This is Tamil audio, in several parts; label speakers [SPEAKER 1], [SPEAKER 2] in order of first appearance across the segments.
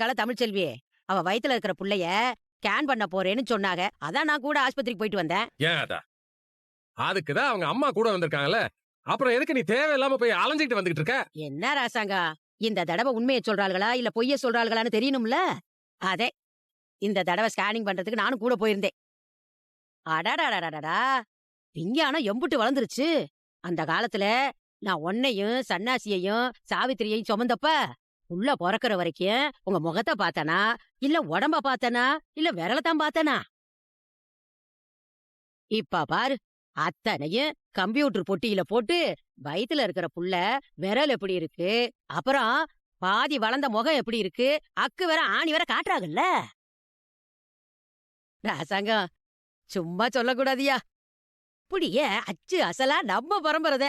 [SPEAKER 1] கால தமிழ்ச்செல்வி அவ வயித்துல இருக்கிற புள்ளைய ஸ்கேன் பண்ண போறேன்னு சொன்னாங்க. அதான் நான் கூட ஆஸ்பத்திரிக்கு போயிட்டு வந்தேன்.
[SPEAKER 2] ஏன் அதா அதுக்குதான் அவங்க அம்மா கூட வந்திருக்காங்கல்ல. அப்புறம் எதுக்கு நீ தேவையில்லாம போய் அலைஞ்சிட்டு வந்துகிட்டு இருக்க?
[SPEAKER 1] என்ன ராசாங்கா, இந்த தடவை உண்மையை சொல்றாள்களா இல்ல பொய்ய சொல்றாள்களான்னு தெரியணும்ல. அதே இந்த தடவை ஸ்கேனிங் பண்றதுக்கு நானும் கூட போயிருந்தேன். அடாடாடாடாடா, விஞ்ஞானம் எம்புட்டு வளர்ந்துருச்சு. அந்த காலத்துல நான் உன்னையும் சன்னாசியையும் சாவித்திரியையும் சுமந்தப்ப உள்ள பொறக்கிற வரைக்கும் உங்க முகத்தை பார்த்தனா இல்ல உடம்ப பார்த்தனா இல்ல விரலத்தான் பார்த்தனா? இப்ப பாரு, அத்தனையும் கம்ப்யூட்டர் பொட்டியில போட்டு வயித்துல இருக்கிற புள்ள விரல் எப்படி இருக்கு, அப்புறம் பாதி வளர்ந்த முகம் எப்படி இருக்கு, அக்கு வேற ஆணி வேற காட்டுறாங்கல்ல. ராசாங்கம் சும்மா சொல்லக்கூடாதியா. இப்படியே அச்சு அசலா நம்ம பரம்பரத.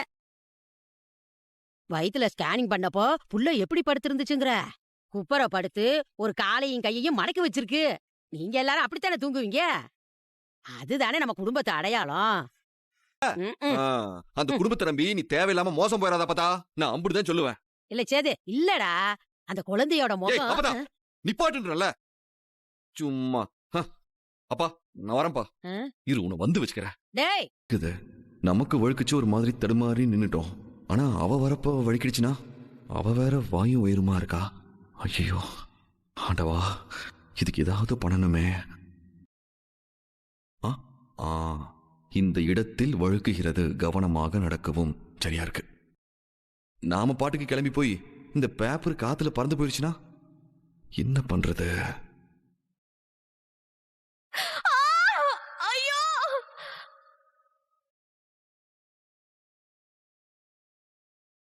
[SPEAKER 1] வயித்துல ஸ்கேனிங் பண்ணப்போ புள்ள எப்படி படுத்திருந்துச்சுங்கிற? குப்பரை படுத்து ஒரு காலையும் கையையும் மடக்கி வச்சிருக்கு. நீங்க எல்லாரும் அப்படித்தானே தூங்குவீங்க? அதுதானே நம்ம குடும்பத்து அடையாளம்.
[SPEAKER 3] அந்த குடும்பத்தை நம்பி நீ தேவையில்லாம மோசம் போயிடாத அப்பதா. நான் அப்படிதான் சொல்லுவேன்.
[SPEAKER 1] இல்ல சேது, இல்லடா, அந்த குழந்தையோட
[SPEAKER 3] அப்பதா
[SPEAKER 1] முகம்.
[SPEAKER 3] நிப்பாட்டுன்றல சும்மா. அப்பா நான் வரேன்ப்பா. இரு உன்னை வந்து வச்சுக்கிறேன்.
[SPEAKER 1] டேய்,
[SPEAKER 3] இது நமக்கு வழுக்குச்சு ஒரு மாதிரி தடுமாறி நின்னுட்டோம். ஆனா அவ வரப்ப வழிக்கிடுச்சுனா அவ வேற வாயும் உயருமா இருக்கா. ஐயோ ஆண்டவா, இதுக்கு ஏதாவது பண்ணணுமே. இந்த இடத்தில் வழுக்குகிறது, கவனமாக நடக்கவும். சரியா இருக்கு. நாம பாட்டுக்கு கிளம்பி போய் இந்த பேப்பர் காத்துல பறந்து போயிடுச்சுன்னா என்ன பண்றது?